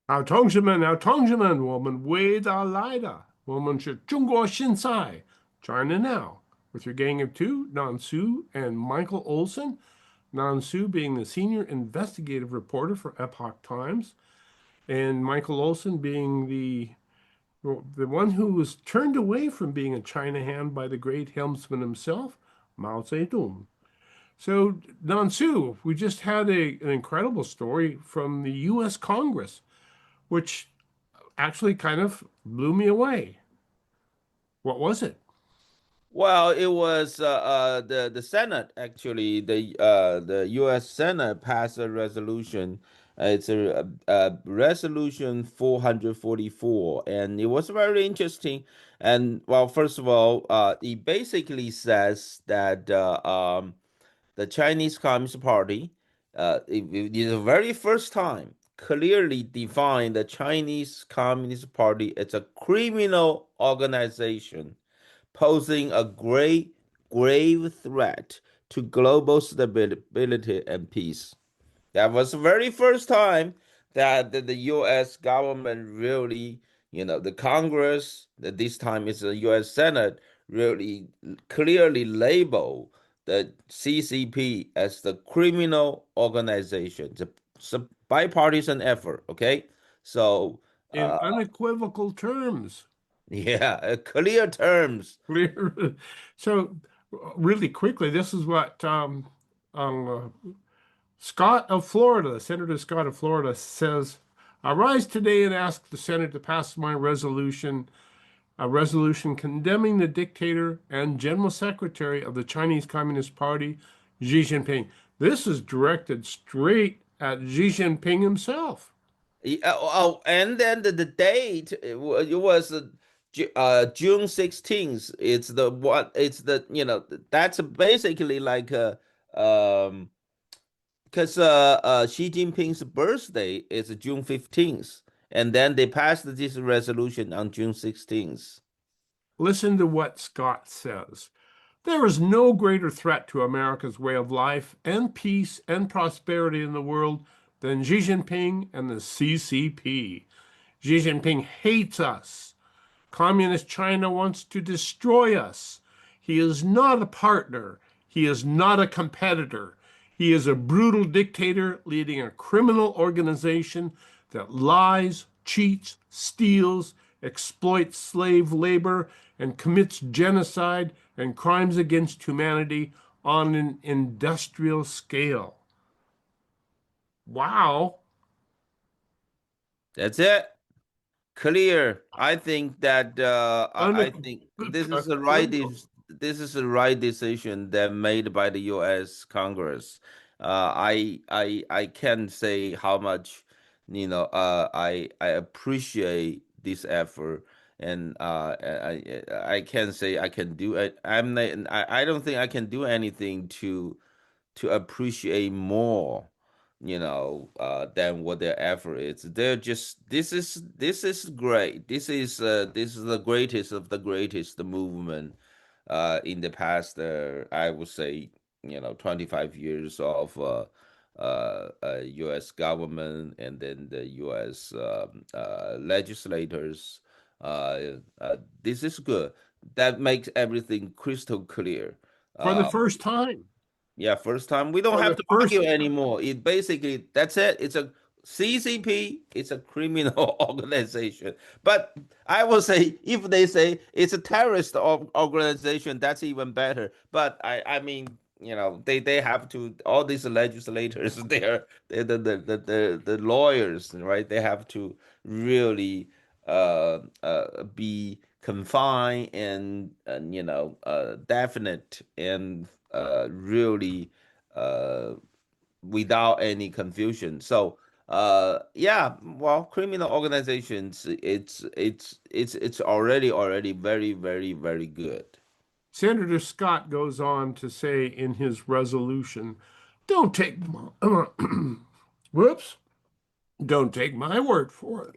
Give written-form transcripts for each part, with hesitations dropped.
我们伟大来的，我们是中国现在 China now, with your gang of two, Nansu and Michael Olson. Nansu being the senior investigative reporter for Epoch Times, and Michael Olson being the one who was turned away from being a China hand by the great helmsman himself, Mao Zedong. So, Nansu, we just had an incredible story from the U.S. Congress, which actually kind of blew me away. What was it? Well, it was the Senate actually the U.S. Senate passed a resolution. It's a resolution 444, and it was very interesting. And well, first of all, it basically says that the Chinese Communist Party, it is the very first time clearly defined the Chinese Communist Party as a criminal organization posing a grave threat to global stability and peace. That was the very first time that the U.S. government really, the Congress, that this time is the U.S. Senate, really clearly labeled the CCP as the criminal organization. It's a bipartisan effort, okay? So, In uh, unequivocal terms. yeah, clear terms. Clear. So, really quickly, this is what Scott of Florida, Senator Scott of Florida says. I rise today and ask the Senate to pass my resolution, a resolution condemning the dictator and general secretary of the Chinese Communist Party, Xi Jinping. This is directed straight at Xi Jinping himself. And then the date it was June 16th. It's the what? It's the that's basically like because Xi Jinping's birthday is June 15th, and then they passed this resolution on June 16th. Listen to what Scott says. There is no greater threat to America's way of life and peace and prosperity in the world than Xi Jinping and the CCP. Xi Jinping hates us. Communist China wants to destroy us. He is not a partner. He is not a competitor. He is a brutal dictator leading a criminal organization that lies, cheats, steals, exploits slave labor, and commits genocide and crimes against humanity on an industrial scale. Wow. That's it. Clear. I think that I think Unequivocal. this is the right decision that made by the U.S. Congress. I can't say how much I appreciate this effort, and I can't say I can do it. I don't think I can do anything to appreciate more, than what their effort is. They're just this is great. This is the greatest of the greatest movement in the past I would say 25 years of U.S. government and then the U.S. Legislators. This is good. That makes everything crystal clear. For the Uh, first time. yeah, first time. We don't For have the to first argue anymore. It basically, that's it. It's a CCP, it's a criminal organization. But I will say, if they say it's a terrorist organization, that's even better. But I mean, they have to, all these legislators, they're the lawyers, right? They have to really be confined and definite and really uh, without any confusion. So yeah, well, criminal organizations, it's already very good. Senator Scott goes on to say in his resolution, don't take my, whoops, don't take my word for it.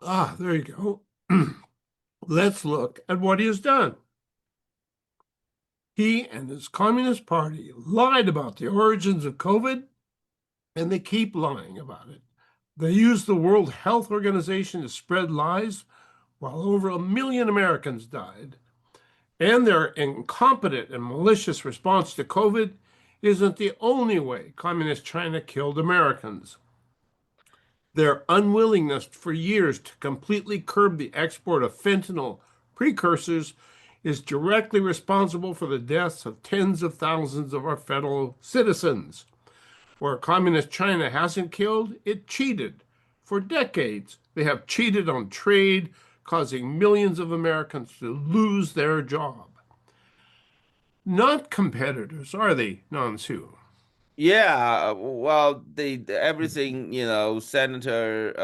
Ah, there you go. Let's look at what he has done. He and his Communist Party lied about the origins of COVID, and they keep lying about it. They use the World Health Organization to spread lies while over 1 million Americans died. And their incompetent and malicious response to COVID isn't the only way Communist China killed Americans. Their unwillingness for years to completely curb the export of fentanyl precursors is directly responsible for the deaths of tens of thousands of our fellow citizens. Where Communist China hasn't killed, it cheated. For decades, they have cheated on trade, causing millions of Americans to lose their job. Not competitors, are they, Nansu? Yeah, well, everything, Senator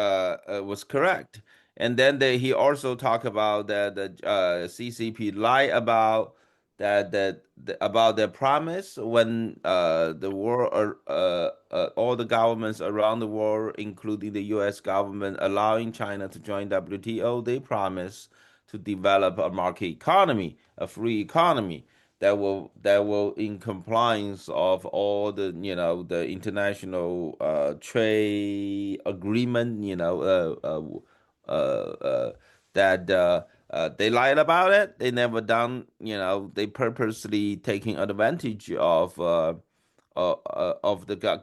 was correct. And then he also talked about that the CCP lie about about their promise when the world all the governments around the world, including the U.S. government, allowing China to join WTO, they promised to develop a market economy, a free economy that will in compliance of all the the international trade agreement that they lied about it. They never done, they purposely taking advantage of the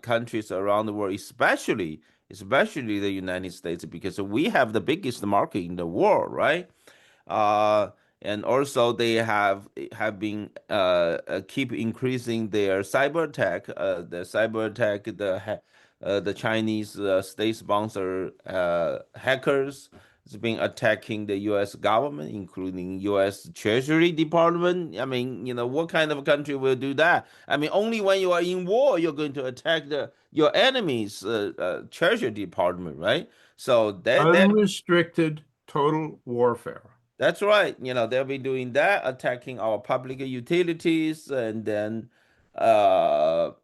countries around the world, especially the United States, because we have the biggest market in the world, right? uh, and also they have been keep increasing their cyber attack. The cyber attack, the Chinese state sponsor hackers has been attacking the U.S. government, including U.S. Treasury Department. I mean, what kind of country will do that? I mean, only when you are in war you're going to attack your enemy's Treasury Department, right? So that Unrestricted total warfare. that's right. They'll be doing that, attacking our public utilities, and our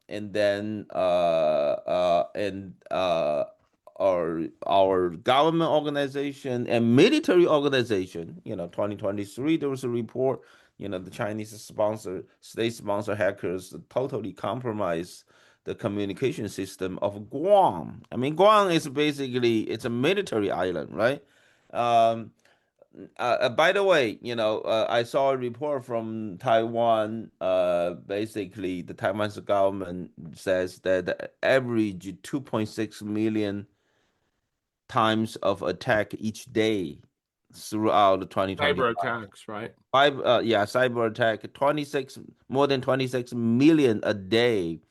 government organization and military organization. 2023 there was a report. The Chinese state sponsor hackers totally compromised the communication system of Guam. I mean, Guam is basically it's a military island, right? Um, by the way, I saw a report from Taiwan. Basically, the Taiwanese government says that the average 2.6 million times of attack each day throughout Cyber 2025. attacks, right? Yeah, cyber attack, more than 26 million a day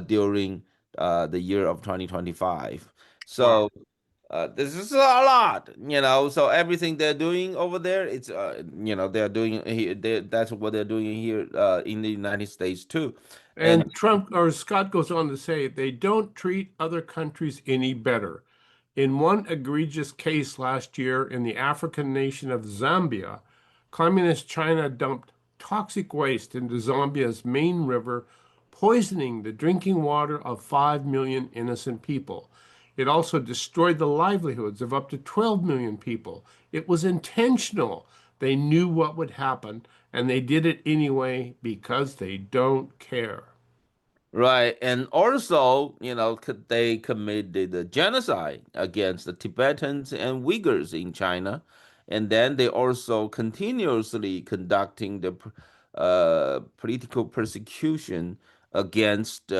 during the year of 2025. Wow. So this is a lot, So everything they're doing over there, it's they're doing here. That's what they're doing here in the United States too. And And Trump or Scott goes on to say they don't treat other countries any better. In one egregious case last year in the African nation of Zambia, Communist China dumped toxic waste into Zambia's main river, poisoning the drinking water of 5 million innocent people. It also destroyed the livelihoods of up to 12 million people. It was intentional. They knew what would happen, and they did it anyway because they don't care. right, and also, they committed the genocide against the Tibetans and Uyghurs in China, and then they also continuously conducting the political persecution against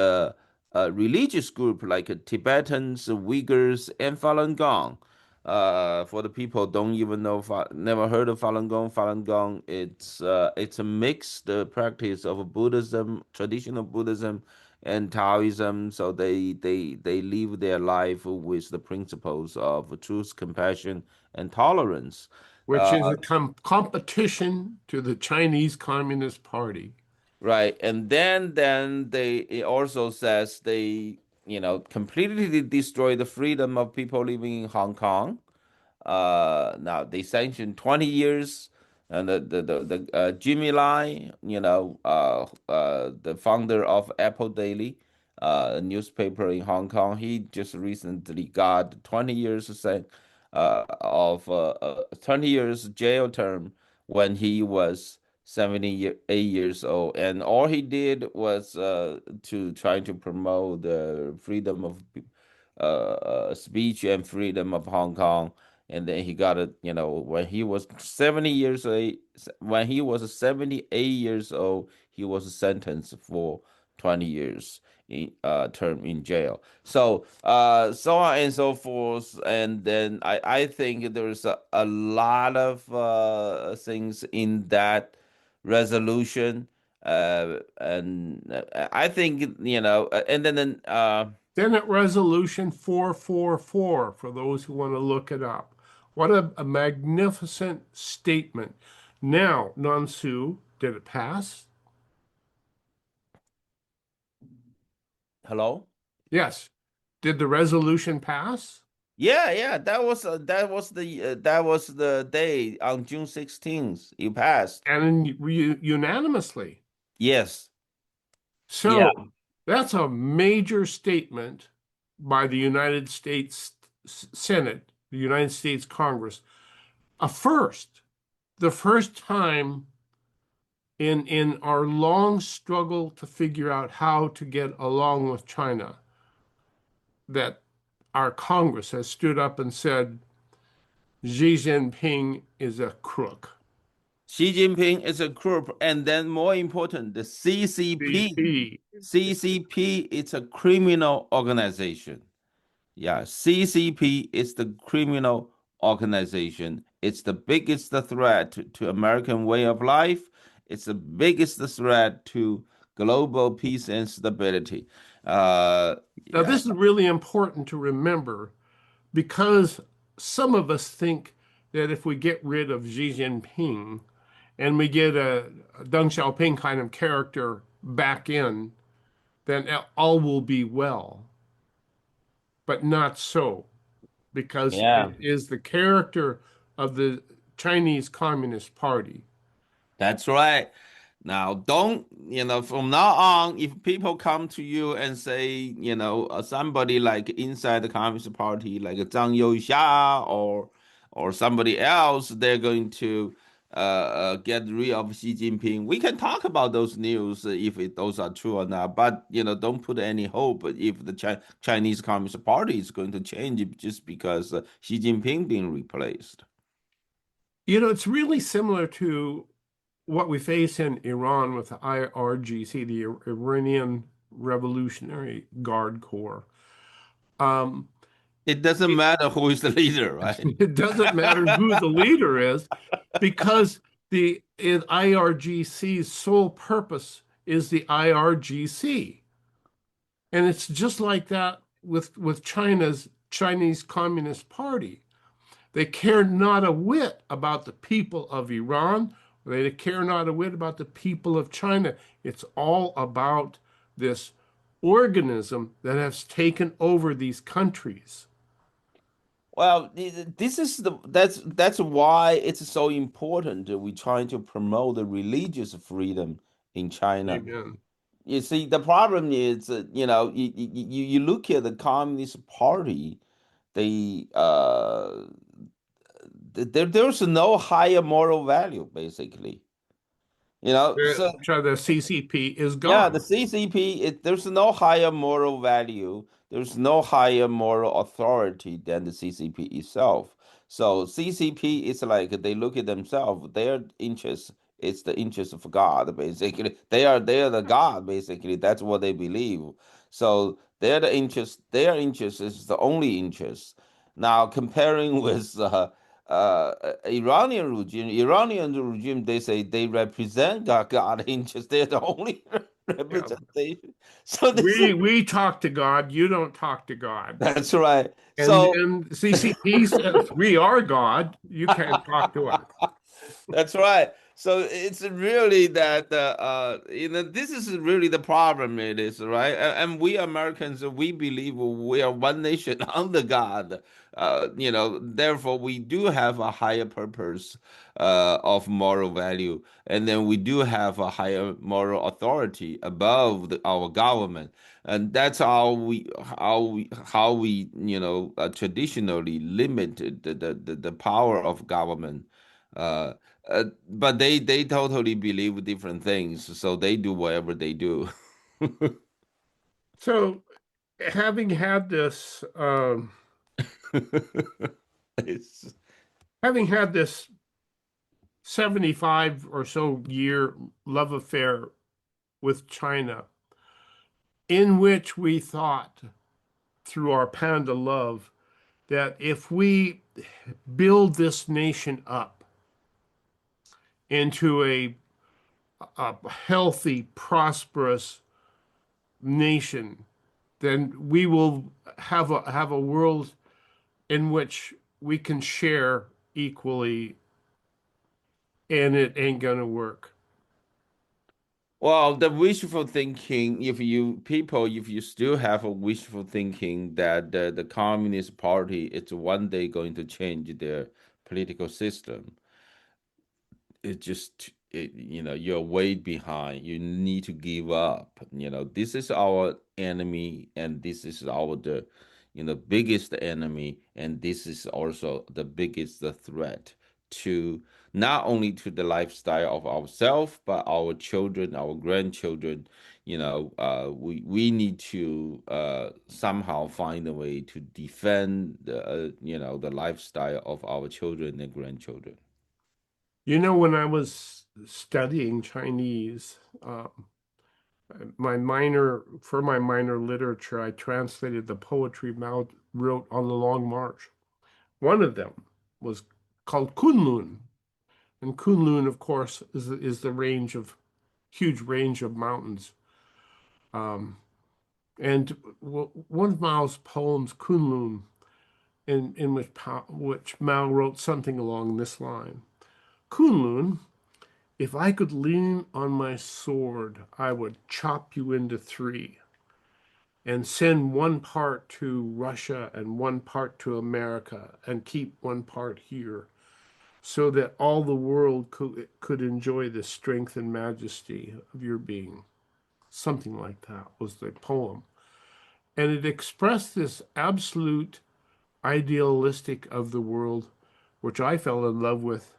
religious group like Tibetans, Uyghurs, and Falun Gong. For the people don't even know, never heard of Falun Gong. Falun Gong, it's a mixed practice of Buddhism, traditional Buddhism, and Taoism. So they live their life with the principles of truth, compassion, and tolerance. Which is a competition to the Chinese Communist Party. Right, and then it also says they completely destroy the freedom of people living in Hong Kong. Now they sanctioned 20 years, and the Jimmy Lai, the founder of Apple Daily, a newspaper in Hong Kong, he just recently got 20 years of 20 years jail term when he was 78 years old, and all he did was to try to promote the freedom of speech and freedom of Hong Kong. And then he got it, when he was 70 years old, when he was 78 years old, he was sentenced for 20 years in term in jail. So so on and so forth. And then I think there's a lot of things in that resolution. And I think, and then Senate Resolution 444, for those who want to look it up. What a magnificent statement. Now, Nansu, did it pass? hello. Yes. Did the resolution pass? Yeah, yeah, that was the day on June 16th. It passed. And unanimously. Yes. Yeah. So that's a major statement by the United States Senate, the United States Congress. A first, the first time in our long struggle to figure out how to get along with China that our Congress has stood up and said Xi Jinping is a crook. Xi Jinping is a crook, and then more important, the CCP. CP. CCP is a criminal organization. Yeah, CCP is the criminal organization. It's the biggest threat to American way of life. It's the biggest threat to global peace and stability. Now, Yeah, this is really important to remember because some of us think that if we get rid of Xi Jinping and we get a Deng Xiaoping kind of character back in, then all will be well. But not so, because it yeah. is the character of the Chinese Communist Party. That's right. Now, don't, from now on, if people come to you and say, somebody like inside the Communist Party, like Zhang Youxia or somebody else, they're going to get rid of Xi Jinping. We can talk about those news if those are true or not, but, don't put any hope if the Chinese Communist Party is going to change just because Xi Jinping being replaced. It's really similar to what we face in Iran with the IRGC, the Iranian Revolutionary Guard Corps. Um, It doesn't it, matter who is the leader, right? it doesn't matter who the leader is because the IRGC's sole purpose is the IRGC. And it's just like that with China's Chinese Communist Party. They care not a whit about the people of Iran. They care not a whit about the people of China. It's all about this organism that has taken over these countries. Well, this is that's why it's so important that we trying to promote the religious freedom in China. Amen. You see, the problem is, you look at the Communist Party, they there's no higher moral value, basically. So The CCP is yeah, the gone. CCP, there's no higher moral value. There's no higher moral authority than the CCP itself. So CCP is like they look at themselves, their interest is the interest of God, basically. They are the God, basically. That's what they believe. So their interest is the only interest. Now comparing with Iranian regime, they say they represent God interest. They're the only Yeah. representation. So this is We talk to God, you don't talk to God. that's right. And So and CCP says we are God, you can't talk to us. that's right. So it's really that this is really the problem. It is right, and we Americans we believe we are one nation under God. Therefore we do have a higher purpose of moral value, and then we do have a higher moral authority above our government, and that's how we traditionally limit the power of government Uh, but they totally believe different things, so they do whatever they do. So, having had this, It's, having had this 75 or so year love affair with China, in which we thought through our panda love that if we build this nation up into a healthy, prosperous nation, then we will have a world in which we can share equally, and it ain't gonna work. well, the wishful thinking, if you still have a wishful thinking that the Communist Party is one day going to change their political system, it just you're way behind. You need to give up. This is our enemy, and this is our the biggest enemy, and this is also the biggest threat to not only to the lifestyle of ourselves but our children, our grandchildren. We need to somehow find a way to defend the lifestyle of our children and grandchildren. When I was studying Chinese, my minor literature, I translated the poetry Mao wrote on the Long March. One of them was called Kunlun, and Kunlun, of course, is the huge range of mountains. Um, and one of Mao's poems, Kunlun, in which Mao wrote something along this line: Kunlun, if I could lean on my sword, I would chop you into three and send one part to Russia and one part to America and keep one part here, so that all the world could enjoy the strength and majesty of your being. Something like that was the poem. And it expressed this absolute idealistic of the world, which I fell in love with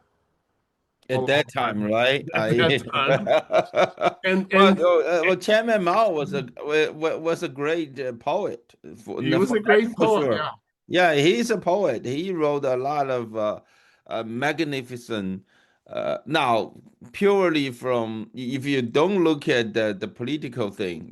a At long that time, time right? at that I time. And well, and Chairman Mao was a great poet he was for a that's great for poet, sure. yeah. Yeah, he's a poet. He wrote a lot of magnificent. Now, purely from if you don't look at the political thing,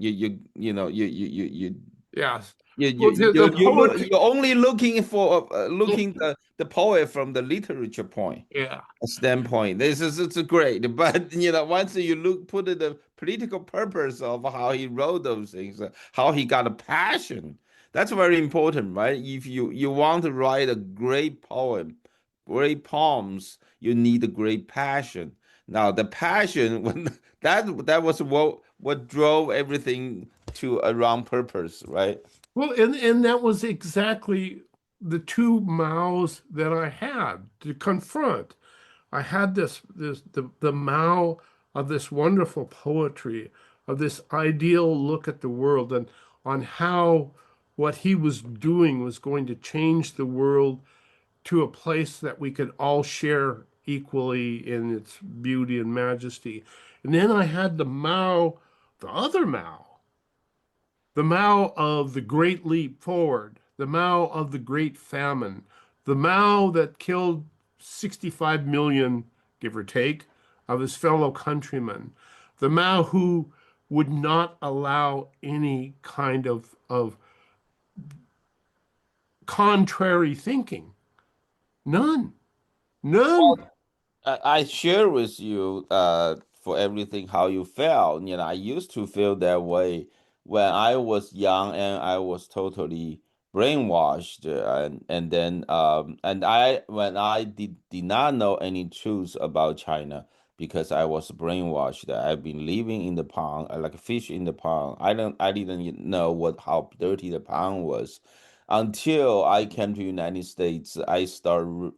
Yes. you Well, you the you you look poetry, you're only looking for looking the poet from the literature point yeah. standpoint. This is it's great, but once you put in the political purpose of how he wrote those things, how he got a passion. That's very important, right? If you want to write a great poem, great poems, you need a great passion. Now, the passion when that was what drove everything to a wrong purpose, right? Well, and that was exactly the two Maos that I had to confront. I had the Mao of this wonderful poetry, of this ideal look at the world, and on how what he was doing was going to change the world to a place that we could all share equally in its beauty and majesty. And then I had the other the Mao of the Great Leap Forward, the Mao of the Great Famine, the Mao that killed 65 million, give or take, of his fellow countrymen, the Mao who would not allow any kind of contrary thinking. None. None. I share with you for everything how you felt. I used to feel that way when I was young and I was totally brainwashed and then and I when I did not know any truth about China because I was brainwashed. I've been living in the pond, like a fish in the pond. I didn't know what how dirty the pond was until I came to United States. I started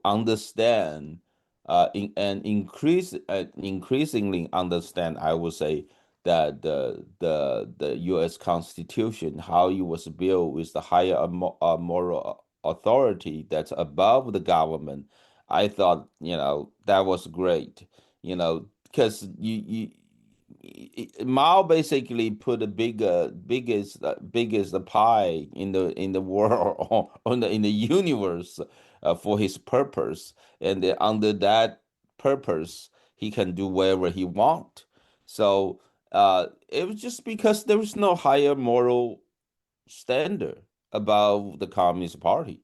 understand and increasingly understand, I would say, that the U.S. Constitution, how it was built with the higher moral authority that's above the government. I thought, that was great, because Mao basically put the biggest pie in the world in the universe for his purpose, and under that purpose, he can do whatever he want. So it was just because there was no higher moral standard above the Communist Party,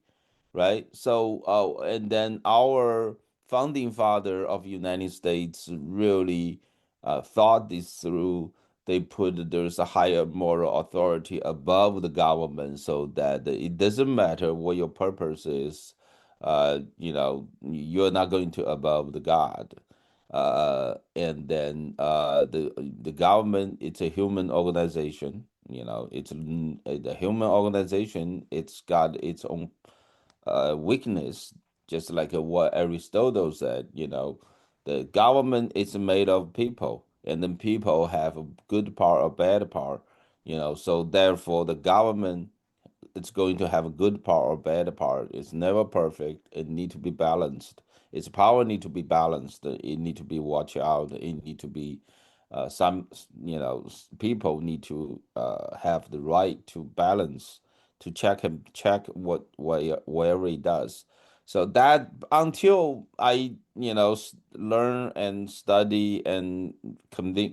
right? So, and then our founding father of United States really thought this through. They put there's a higher moral authority above the government, so that it doesn't matter what your purpose is. You're not going to above the God. And then the government, it's a human organization. It's the human organization. It's got its own weakness, just like what Aristotle said. The government is made of people, and then people have a good part or bad part. So therefore, the government, it's going to have a good part or bad part. It's never perfect. It need to be balanced. Its power need to be balanced. It need to be watched out. It need to be some people need to have the right to balance, to check whatever it does. So that until I learn and study and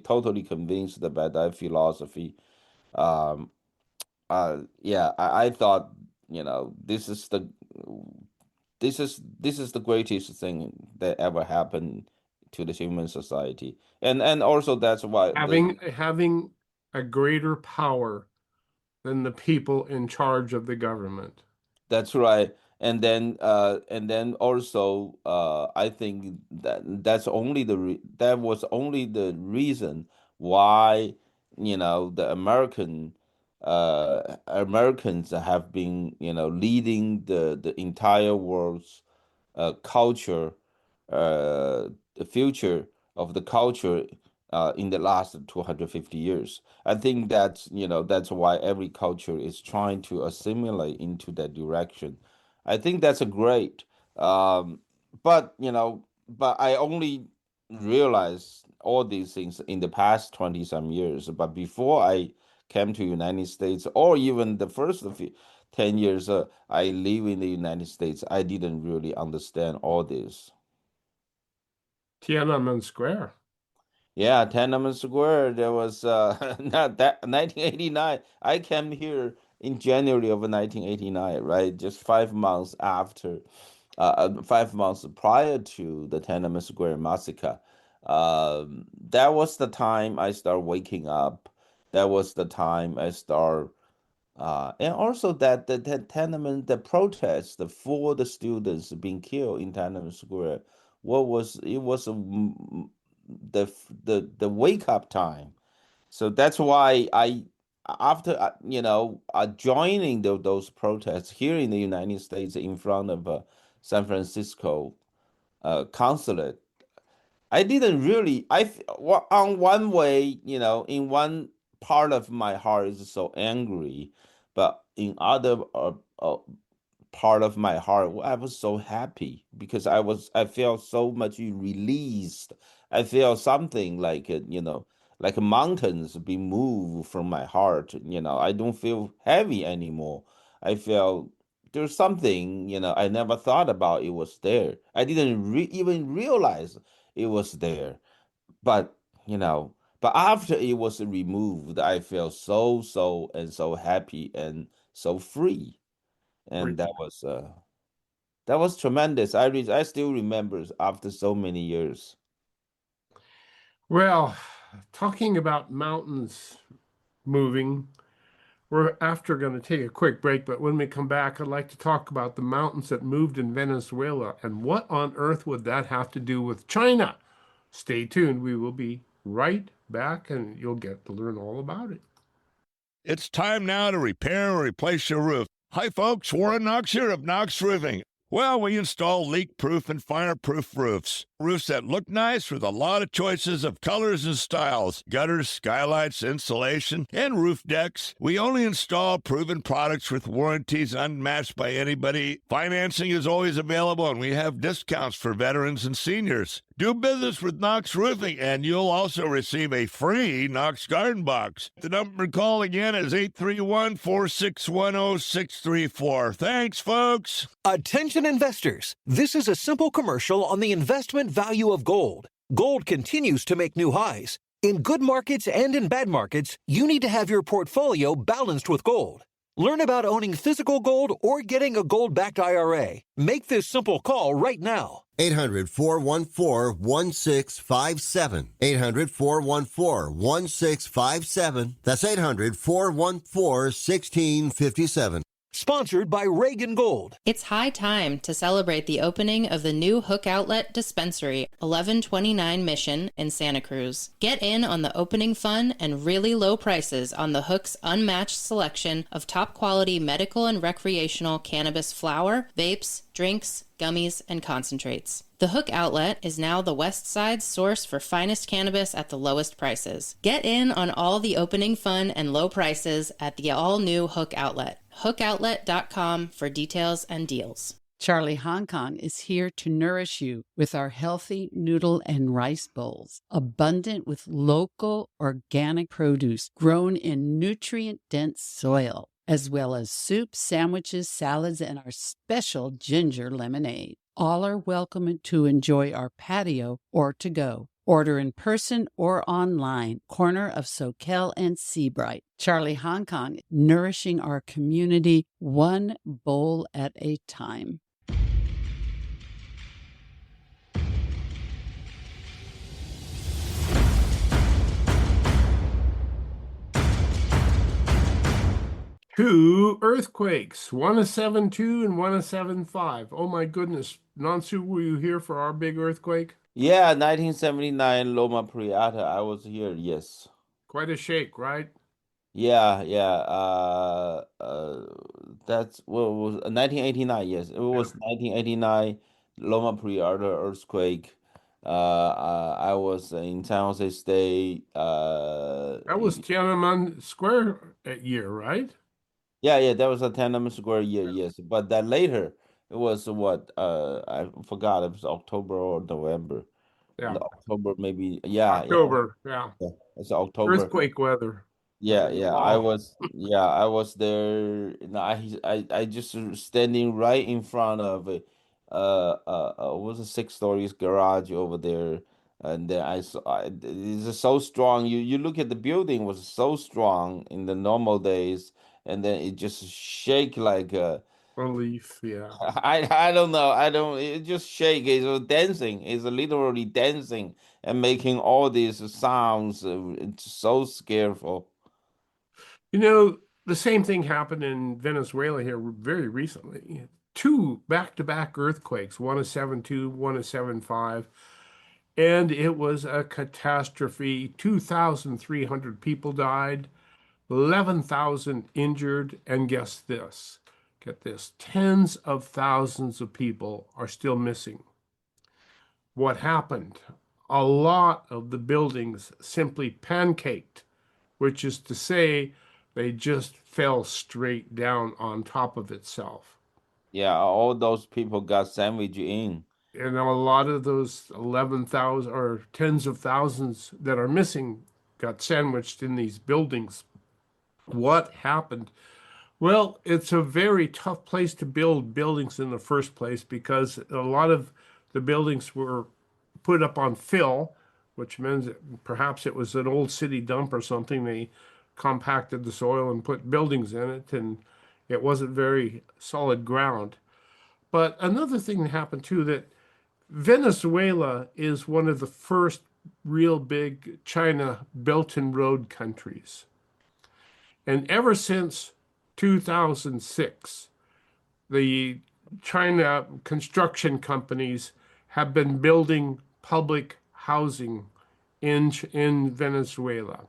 totally convinced about that philosophy, um, yeah, I thought, this is the greatest thing that ever happened to the human society, and also that's why Having a greater power than the people in charge of the government. that's right. And then also, I think that was only the reason why, the Americans have been, leading the entire world's culture, the future of the culture in the last 250 years. I think that's why every culture is trying to assimilate into that direction. I think that's a great. Um, but I only realized all these things in the past 20 some years. But before I came to United States, or even the first 10 years I live in the United States, I didn't really understand all this. Tiananmen Square. Yeah, Tenement Square, there was not that 1989. I came here in January of 1989, right? Just 5 months after, 5 months prior to the Tenement Square massacre. That was the time I start waking up. That was the time I start and also that the tenement, the protest for the students being killed in Tiananmen Square, what was it was the wake up time. So that's why after joining those protests here in the United States in front of San Francisco consulate, I didn't really. On one way, in one part of my heart is so angry, but in other part of my heart, I was so happy because I felt so much released. I felt something like like mountains be moved from my heart. I don't feel heavy anymore. I feel there's something, I never thought about it was there. I didn't even realize it was there. But, but after it was removed, I felt so and so happy and so free. And that was tremendous. I still remember after so many years. Well, talking about mountains moving, we're after going to take a quick break, but when we come back, I'd like to talk about the mountains that moved in Venezuela and what on earth would that have to do with China? Stay tuned. We will be right back and you'll get to learn all about it. It's time now to repair or replace your roof. Hi, folks. Warren Knox here of Knox Roofing. Well, we install leak-proof and fireproof roofs. roofs that look nice with a lot of choices of colors and styles, gutters, skylights, insulation, and roof decks. We only install proven products with warranties unmatched by anybody. Financing is always available, and we have discounts for veterans and seniors. Do business with Knox Roofing, and you'll also receive a free Knox Garden Box. The number to call again is 831-461-0634. Thanks, folks. Attention investors. This is a simple commercial on the investment value of gold. Gold continues to make new highs. In good markets and in bad markets, you need to have your portfolio balanced with gold. Learn about owning physical gold or getting a gold-backed IRA. Make this simple call right now. 800-414-1657. 800-414-1657. That's 800-414-1657. Sponsored by Reagan Gold. It's high time to celebrate the opening of the new Hook Outlet Dispensary, 1129 Mission in Santa Cruz. Get in on the opening fun and really low prices on the Hook's unmatched selection of top-quality medical and recreational cannabis flower, vapes, drinks, gummies, and concentrates. The Hook Outlet is now the West Side's source for finest cannabis at the lowest prices. Get in on all the opening fun and low prices at the all-new Hook Outlet. HookOutlet.com for details and deals. Charlie Hong Kong is here to nourish you with our healthy noodle and rice bowls, abundant with local organic produce grown in nutrient-dense soil, as well as soup, sandwiches, salads, and our special ginger lemonade. All are welcome to enjoy our patio or to go. Order in person or online, corner of Soquel and Seabright. Charlie Hong Kong, nourishing our community one bowl at a time. Two earthquakes, one a 7.2 and one a 7.5. Oh my goodness. Nansu, were you here for our big earthquake? Yeah, 1979 Loma Prieta. I was here. Yes. Quite a shake, right? Yeah, yeah. That's what was 1989. Yes, it was 1989 Loma Prieta earthquake. I was in San Jose State. That was Tiananmen Square year, right? Yeah, that was a Tiananmen Square year. Yes, but that later it was what? I forgot. It was October or November. Yeah. October maybe. Yeah, October, yeah. it's October. Earthquake weather. Yeah, I Wow. was there. I just standing right in front of it. Was a 6 stories garage over there, and then I saw it's so strong. You look at the building was so strong in the normal days, and then it just shake like Relief, yeah. I don't know. I don't. It just shake. It's dancing. It's literally dancing and making all these sounds. It's so scareful. You know, the same thing happened in Venezuela here very recently. Two back-to-back earthquakes, one a 7.2, one a 7.5, and it was a catastrophe. 2,300 people died, 11,000 injured, and guess this, get this, tens of thousands of people are still missing. What happened? A lot of the buildings simply pancaked, which is to say they just fell straight down on top of itself. Yeah, all those people got sandwiched in. And a lot of those 11,000 or tens of thousands that are missing got sandwiched in these buildings. What happened? Well, it's a very tough place to build buildings in the first place because a lot of the buildings were put up on fill, which means that perhaps it was an old city dump or something. They compacted the soil and put buildings in it, and it wasn't very solid ground. But another thing that happened too, that Venezuela is one of the first real big China Belt and Road countries. And ever since 2006, the China construction companies have been building public housing in Venezuela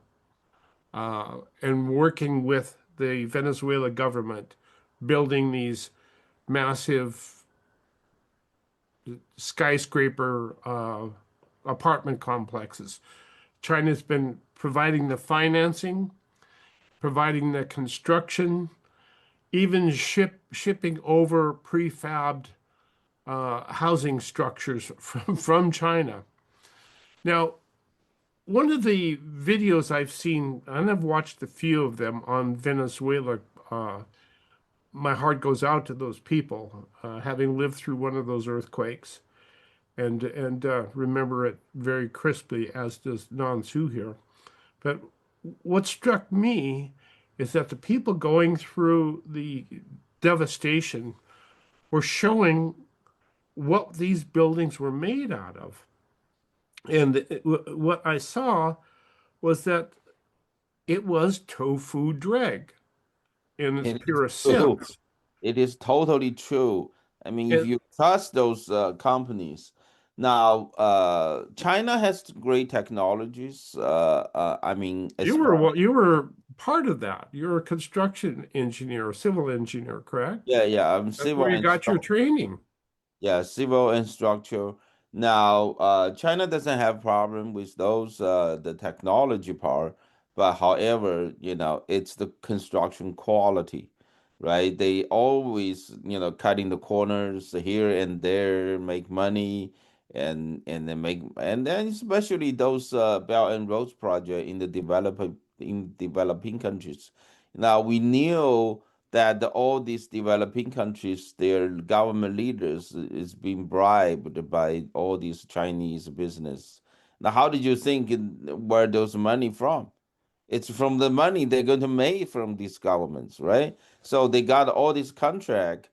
and working with the Venezuela government, building these massive skyscraper apartment complexes. China's been providing the financing, providing the construction, even shipping over prefabbed housing structures from China. Now, one of the videos I've seen, and I've watched a few of them on Venezuela, my heart goes out to those people, having lived through one of those earthquakes, and remember it very crisply, as does Nansu here. But what struck me is that the people going through the devastation were showing what these buildings were made out of. And what I saw was that it was tofu dreg in its It is purest true. sense. It is totally true. I mean, if And you trust those companies, now China has great technologies. I mean, as far you were part of that. You're a construction engineer, a civil engineer, correct? yeah, I'm That's civil where you and got your training. yeah, civil and structural. Now, China doesn't have problem with those the technology part, but however, it's the construction quality, right? They always, cutting the corners here and there, make money, and then especially those Belt and Roads project in the developing countries. Now we knew that all these developing countries, their government leaders is being bribed by all these Chinese business. Now, how did you think where those money from? It's from the money they're going to make from these governments, right? So they got all this contract.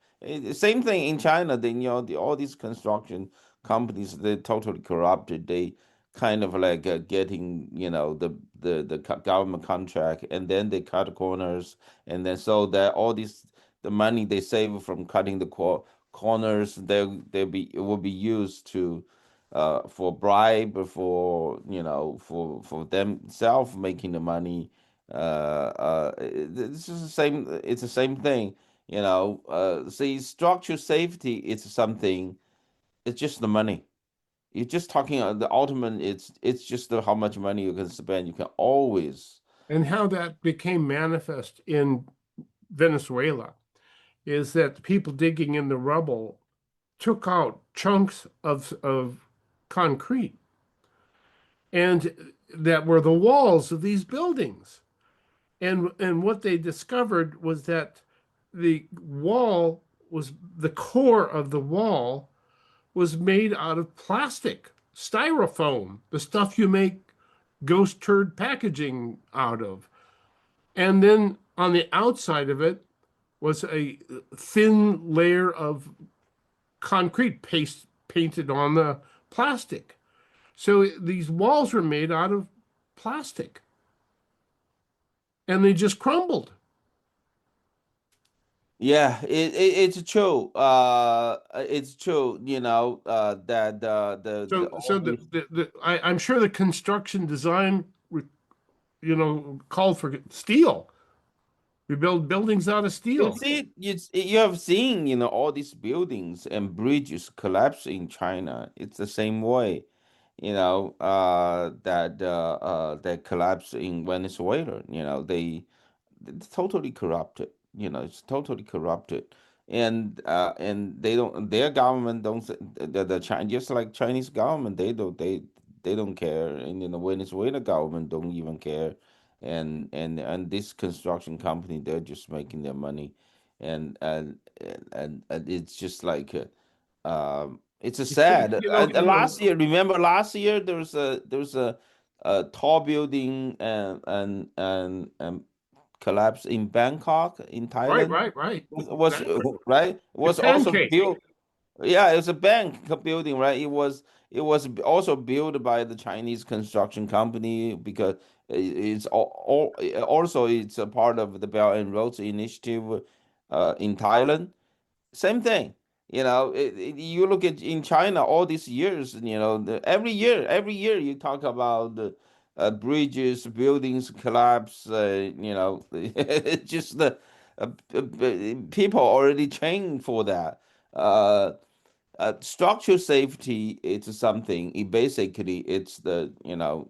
Same thing in China. They all these construction companies, they're totally corrupted. They kind of like getting the government contract, and then they cut corners, and then so that all this the money they save from cutting the corners, it will be used to for bribe, for for themselves making the money. It's just the same. It's the same thing. See, structural safety. It's something. It's just the money. You're just talking the ultimate. It's just how much money you can spend. You can always. And how that became manifest in Venezuela is that the people digging in the rubble took out chunks of concrete and that were the walls of these buildings. And what they discovered was that the wall was the core of the wall was made out of plastic, styrofoam, the stuff you make ghost turd packaging out of. And then on the outside of it was a thin layer of concrete paste painted on the plastic. So these walls were made out of plastic and they just crumbled. Yeah, it's true. It's true. That So all these. I'm sure the construction design, called for steel. We build buildings out of You steel. see, you have seen, all these buildings and bridges collapse in China. It's the same way, that collapse in Venezuela. It's totally corrupted. It's totally corrupted, and they don't. Their government don't. The China, just like Chinese government, they don't care, and Venezuela government don't even care, and this construction company, they're just making their money, and it's just like. It's a You see, sad. Last year, remember last year there was a tall building and collapse in Bangkok in right, Thailand. right, right. Was Exactly. right? It The was also pancake. built. Yeah, it was a bank building, right? It was also built by the Chinese construction company because it's also it's a part of the Belt and Roads Initiative in Thailand. Same thing. You look at in China all these years, every year you talk about the bridges, buildings collapse. It's just the people already trained for that. Uh, Structural safety, it's something. It basically it's the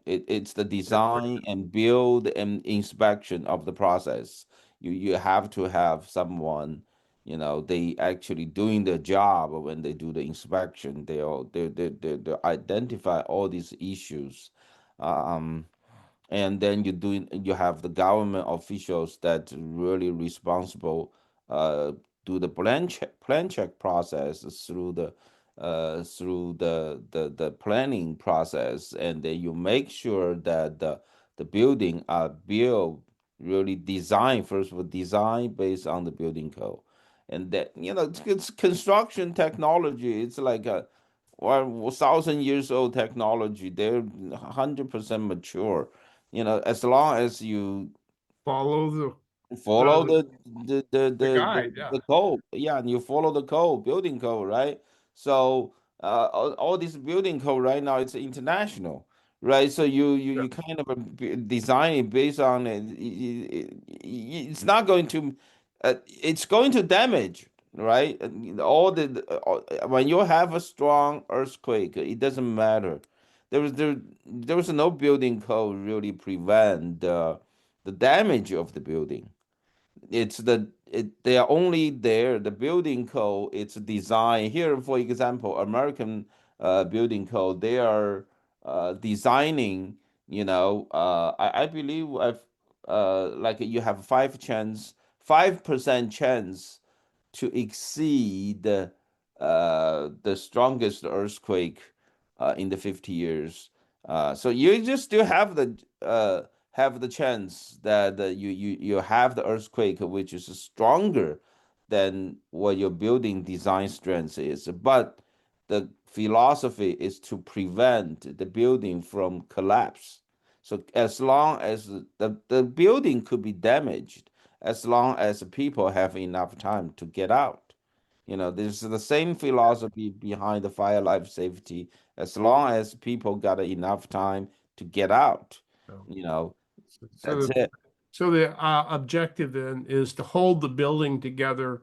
it's the design and build and inspection of the process. You have to have someone, they actually doing the job when they do the inspection. They identify all these issues. Um, and then you have the government officials that really responsible do the plan check process through the planning process, and then you make sure that the building are built really design first of all, design based on the building code. And that it's construction technology. It's like a 1,000 years old technology. They're 100% mature. As long as you Follow follow the the the guide. Yeah. the code, yeah, and you follow the code, building code, right? So all this building code right now it's international, right? So you kind of design it based on it. It's not going to, it's going to damage, right? All when you have a strong earthquake, it doesn't matter. There was no building code really prevent the damage of the building. They are only there. The building code, it's designed here. For example, American building code, they are designing. I believe like you have 5% chance to exceed the strongest earthquake in the 50 years. So you just still have the chance that you have the earthquake, which is stronger than what your building design strength is. But the philosophy is to prevent the building from collapse. So as long as the building could be damaged, as long as people have enough time to get out. This is the same philosophy behind the fire life safety. As long as people got enough time to get out, So, you know, so that's the it. so the objective then is to hold the building together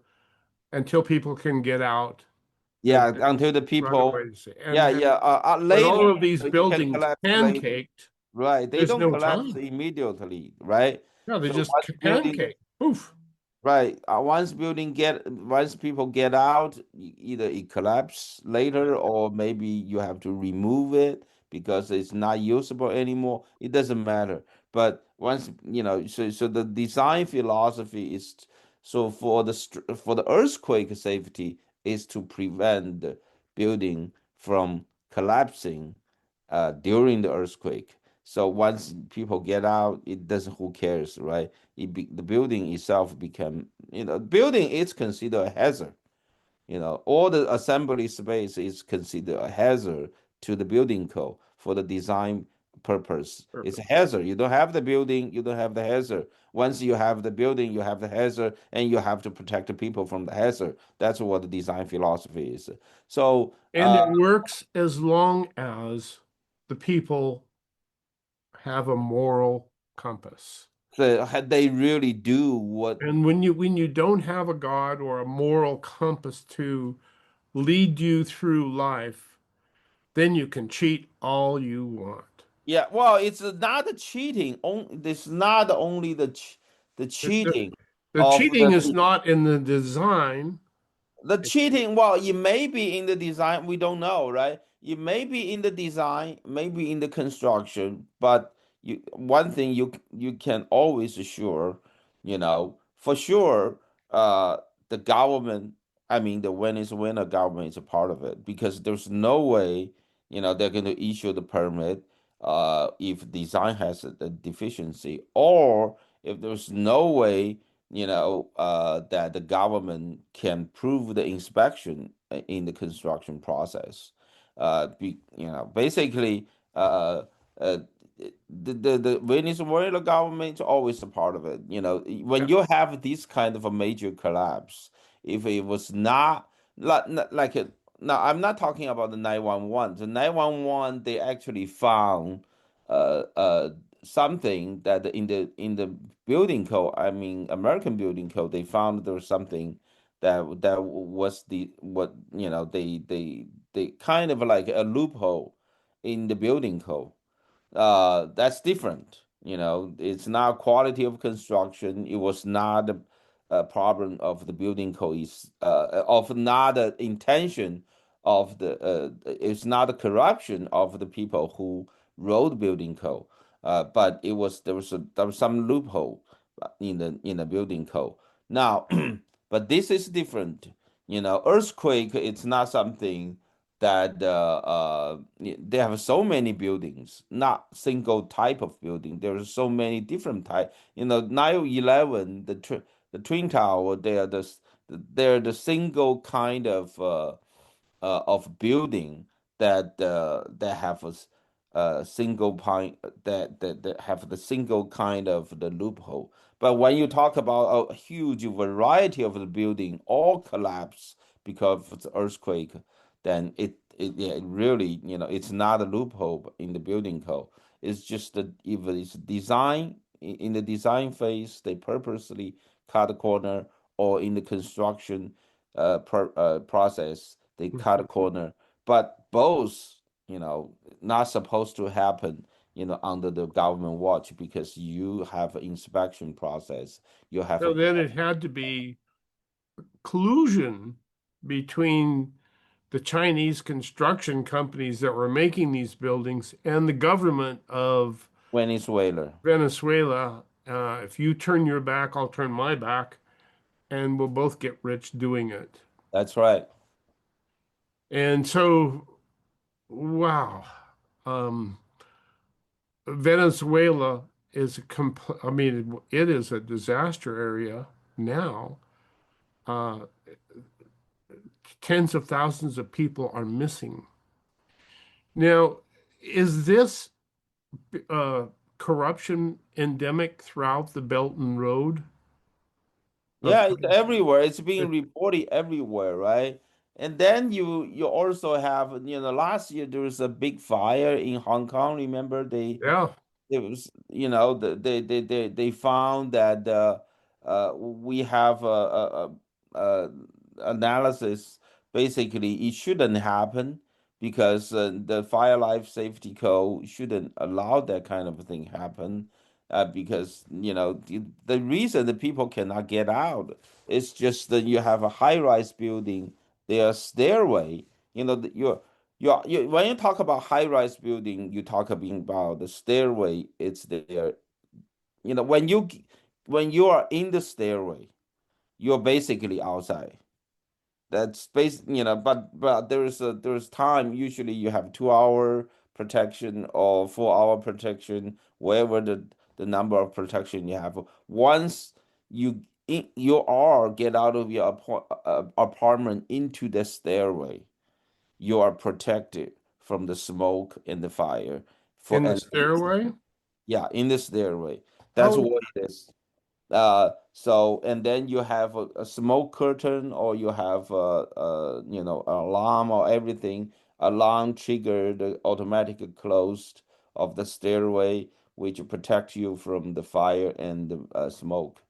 until people can get out and Yeah, until the right people, away. yeah, And yeah. when Later, all of these you can buildings collapse later, pancaked, right? They there's don't no collapse time. immediately, right? No, they So just once building pancake. Poof. Right. Once people get out, either it collapse later or maybe you have to remove it because it's not usable anymore. It doesn't matter. But once, so the design philosophy is so for the earthquake safety is to prevent the building from collapsing during the earthquake. So once people get out, it doesn't, who cares, right? The building itself become, building is considered a hazard. All the assembly space is considered a hazard to the building code for the design purpose. It's a Perfect. hazard. You don't have the building, you don't have the hazard. Once you have the building, you have the hazard, and you have to protect the people from the hazard. That's what the design philosophy is. So, And it works as long as the people have a moral compass. they really do what. And when you don't have a God or a moral compass to lead you through life, then you can cheat all you want. Yeah, well, it's not the cheating. It's not only the The, the, cheating the of cheating is not in the design. the It's cheating. Well, it may be in the design. We don't know, right? It may be in the design, maybe in the construction. But one thing you can always assure, for sure, uh, the government. I mean, the Venezuela government is a part of it because there's no way, they're going to issue the permit if design has a deficiency, or if there's no way that the government can prove the inspection in the construction process. Basically, uh, the Venezuela government is always a part of it. When yeah, you have this kind of a major collapse, if it was not like it, now I'm not talking about the 911. The 911 they actually found uh, uh, something that in the building code, I mean American building code, they found there was something that was the what they kind of like a loophole in the building code. That's different. It's not quality of construction. It was not a problem of the building code. Is of not the intention of the. It's not the corruption of the people who wrote building code. But there was some loophole in the building code. Now, but this is different. Earthquake. It's not something that they have so many buildings, not single type of building. There are so many different type. 9/11, the Twin Tower, they're the single kind of building that have a single point that have the single kind of the loophole. But when you talk about a huge variety of the building all collapse because of the earthquake, then yeah, it really, it's not a loophole in the building code. It's just that if it's design in the design phase, they purposely cut a corner, or in the construction process, they cut a corner. But both, not supposed to happen, under the government watch, because you have an inspection process. You have So a then it had to be collusion between the Chinese construction companies that were making these buildings and the government of Venezuela. Venezuela. If you turn your back, I'll turn my back, and we'll both get rich doing it. That's right. And so, wow, um, Venezuela is I mean, it is a disaster area now. Uh, Tens of thousands of people are missing. Now, is this uh, corruption endemic throughout the Belt and Road of Yeah, it's everywhere. It's being reported everywhere, right? And then you also have, last year there was a big fire in Hong Kong. Remember, yeah, it was, they found that we have a analysis. Basically, it shouldn't happen, because the fire life safety code shouldn't allow that kind of thing happen. Because the reason that people cannot get out is just that you have a high-rise building, there's stairway. When you talk about high-rise building, you talk about the stairway. It's there. When you are in the stairway, you're basically outside. That's base, but there's time. Usually, you have 2 hour protection or 4 hour protection, wherever the number of protection you have. Once you get out of your apartment into the stairway, you are protected from the smoke and the fire for in the at least, stairway. yeah, in the stairway. That's How what it is. So, and then you have a smoke curtain, or you have alarm or everything. Alarm triggered, automatically closed of the stairway, which protect you from the fire and the smoke.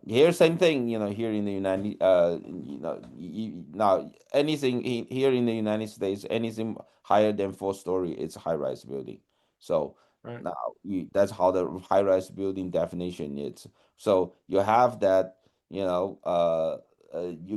Here, same thing, here in the now anything here in the United States, anything higher than 4 story, it's a high-rise building. So right? now that's how the high-rise building definition is. So you have that, you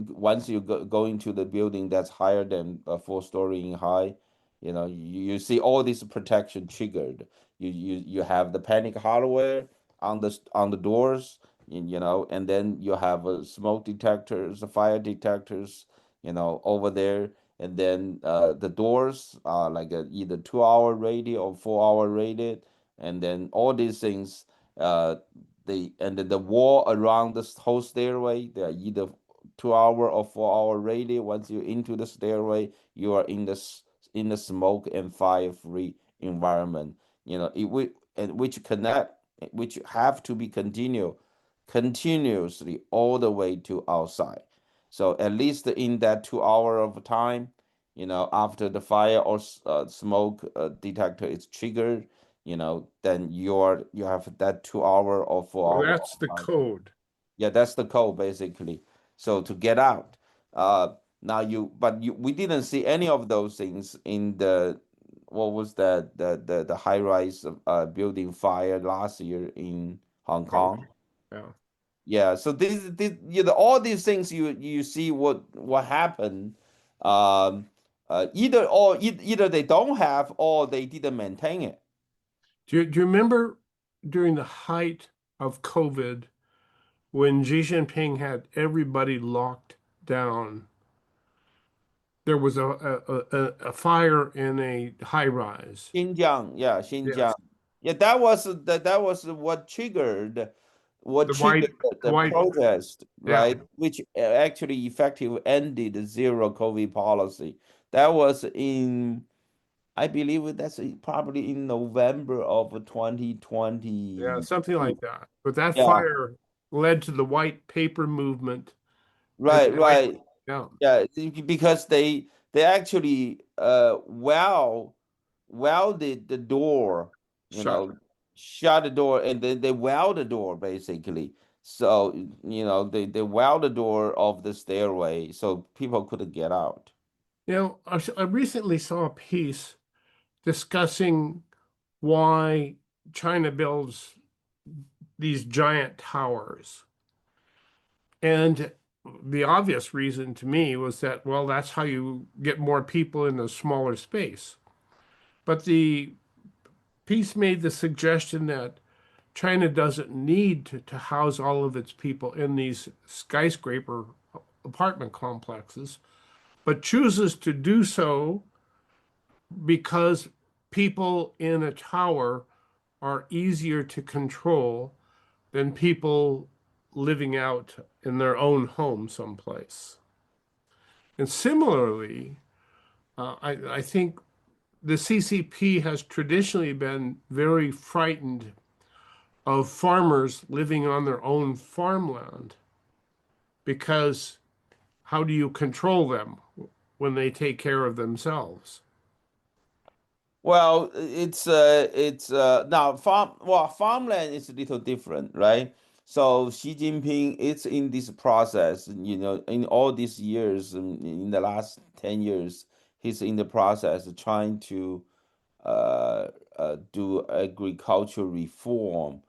once you go into the building that's higher than 4 story in high, you see all this protection triggered. You have the panic hardware on the doors, and then you have smoke detectors, the fire detectors, over there, and then the doors are like either 2 hour rated or 4 hour rated, and then all these things, uh, and then the wall around this whole stairway, they are either 2 hour or 4 hour rated. Once you're into the stairway, you are in the smoke and fire free environment. Which have to be continuously all the way to outside. So at least in that 2 hour of time, after the fire or smoke detector is triggered, then you have that 2 hour or 4 hour That's the of time. code. Yeah, that's the code basically. so to get out. Now we didn't see any of those things in the what was that the high rise building fire last year in Hong Oh, Kong. yeah. Yeah, so this all these things you see what happened. Either they don't have or they didn't maintain it. Do you remember during the height of COVID when Xi Jinping had everybody locked down? There was a fire in a high rise. Xinjiang, yeah, Yes, Xinjiang. Yeah, that was what the triggered the white, protest, yeah. right? Which actually effectively ended the zero COVID policy. That was in, I believe that's probably in November of Yeah, 2022. something like that. But that Yeah, fire led to the white paper movement and right, right. yeah, Yeah, because they actually welded the door, you shut. know, shut the door, and then they weld the door basically. So, they weld the door of the stairway so people couldn't get out. I recently saw a piece discussing why China builds these giant towers. And the obvious reason to me was that, well, that's how you get more people in a smaller space. But the piece made the suggestion that China doesn't need to house all of its people in these skyscraper apartment complexes, but chooses to do so because people in a tower are easier to control than people living out in their own home someplace. And similarly, I think the CCP has traditionally been very frightened of farmers living on their own farmland because how do you control them when they take care of themselves? Well, it's now farmland is a little different, right? So Xi Jinping is in this process, in all these years, in the last 10 years, he's in the process of trying to uh, do agricultural reform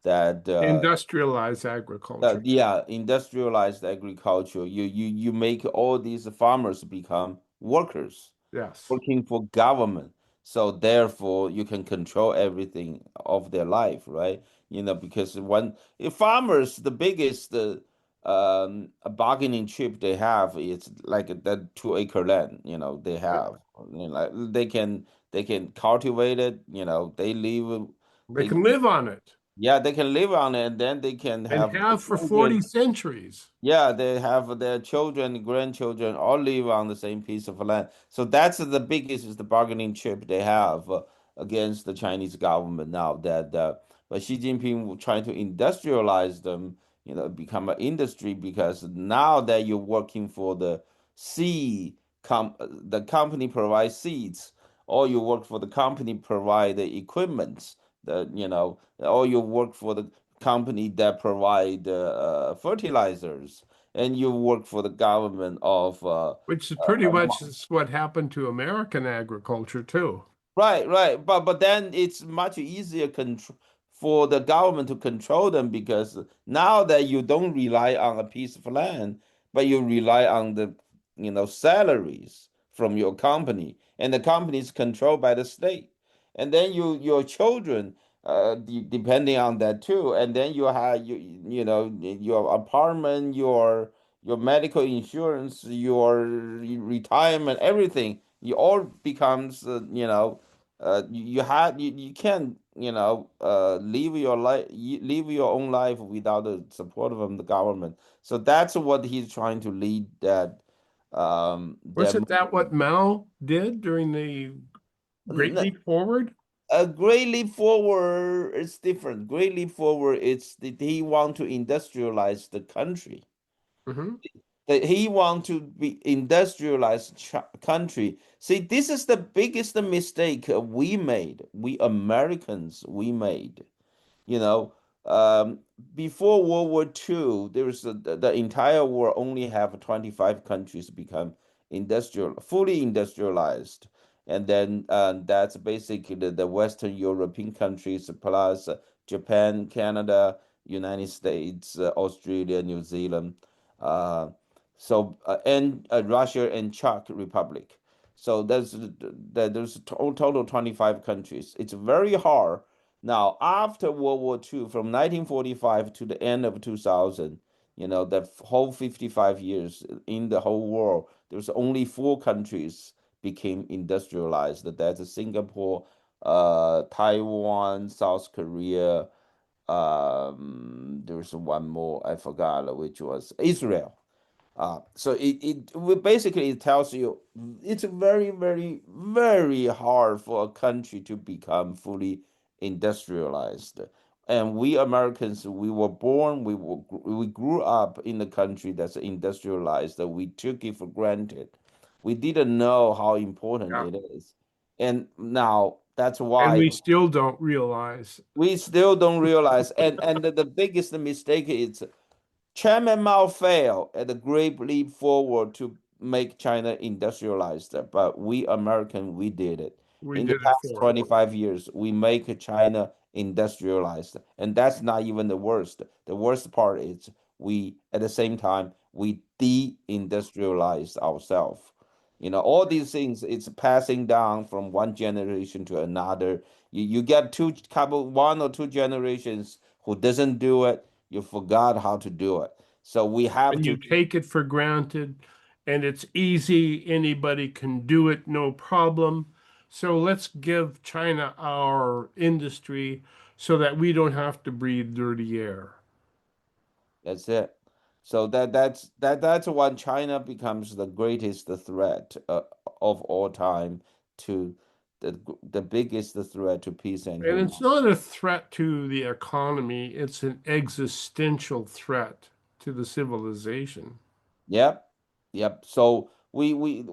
that Industrialize agriculture. yeah, industrialized agriculture. You make all these farmers become workers, Yes. working for government. So therefore, you can control everything of their life, right? Because when if farmers, the biggest bargaining chip they have is like that 2 acre land. They Yeah. have. Like they can cultivate it. They live. They They can live on it Yeah, they can live on it, and then they can and have have for children. 40 centuries. Yeah, they have their children, grandchildren all live on the same piece of land. So that's the biggest is the bargaining chip they have against the Chinese government now. But Xi Jinping trying to industrialize them, become an industry because now that you're working for the the company provides seeds, or you work for the company provide the equipment, or you work for the company that provide fertilizers, and you work for the government of Which is pretty much is what happened to American agriculture too. right, right. But then it's much easier for the government to control them because now that you don't rely on a piece of land, but you rely on the salaries from your company, and the company is controlled by the state, and then your children depending on that too, and then you have your apartment, your medical insurance, your retirement, everything. You all becomes you can't live your life, live your own life without the support from the government. So that's what he's trying to lead that Wasn't that what Mao did during the Great n- Leap Forward? a great leap forward is different. Great leap forward, it's that he want to industrialize the country, Hmm. that he want to be industrialized country. See, this is the biggest mistake we made, we Americans we made. You know, Um, Before World War II, there was the entire world only have 25 countries become fully industrialized. And then that's basically the Western European countries plus Japan, Canada, United States, Australia, New Zealand, uh, and Russia and Czech Republic. So there's total 25 countries. It's very hard now, after World War II, from 1945 to the end of 2000, the whole 55 years in the whole world, there's only four countries became industrialized. That's Singapore, Taiwan, South Korea. There's one more, I forgot, which was Israel. So basically it tells you it's very, very, very hard for a country to become fully industrialized. And we Americans, we were born, we grew up in a country that's industrialized. That we took it for granted. We didn't know how important Yeah. it is, and now that's And why we still don't realize. we still don't realize. And the biggest mistake is Chairman Mao failed at the great leap forward to make China industrialized, but we American, we did it. We In the did it past for 25 years, we make China industrialized. And that's not even the worst. The worst part is we, at the same time, we de-industrialized ourselves. All these things, it's passing down from one generation to another. You get one or two generations who doesn't do it, you forgot how to do it. So we have and you to, take it for granted, and it's easy. Anybody can do it, no problem. So let's give China our industry so that we don't have to breathe dirty air. that's it. So that's when China becomes the greatest threat of all time to the biggest threat to peace and And it's humanity. not a threat to the economy, it's an existential threat to the civilization. Yep, yep. So we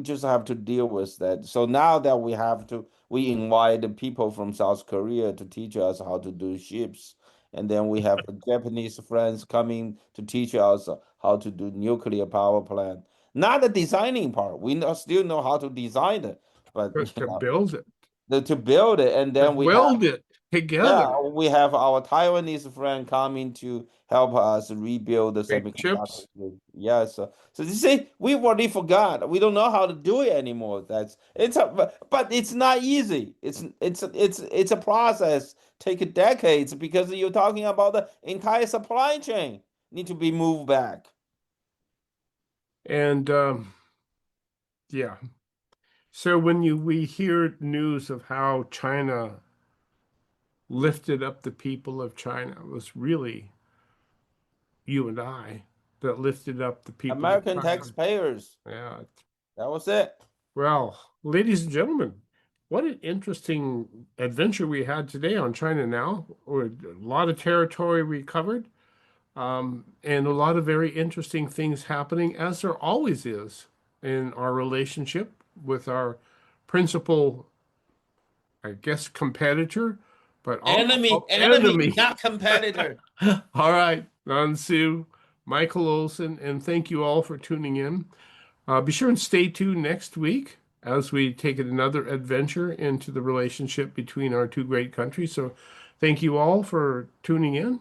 just have to deal with that. So now that we invite the people from South Korea to teach us how to do ships, and then we have Japanese friends coming to teach us how to do nuclear power plant. Not the designing part. Still know how to design it, but But to build it, to build it, and to then we have weld it yeah, together, we have our Taiwanese friend coming to help us rebuild the make semiconductor chips. grid. Yes, so you see, we already forgot. We don't know how to do it anymore. But it's not easy. It's a process. Take decades because you're talking about the entire supply chain need to be moved back. And yeah. So when we hear news of how China lifted up the people of China, it was really you and I that lifted up the people of American China. taxpayers. Yeah. That was it. Well, ladies and gentlemen, what an interesting adventure we had today on China Now. A lot of territory we covered, and a lot of very interesting things happening, as there always is in our relationship with our principal, I guess, competitor, but also Enemy, enemy. not competitor. All right, Nansu, Michael Olson, and thank you all for tuning in. Be sure and stay tuned next week as we take another adventure into the relationship between our two great countries. So thank you all for tuning in.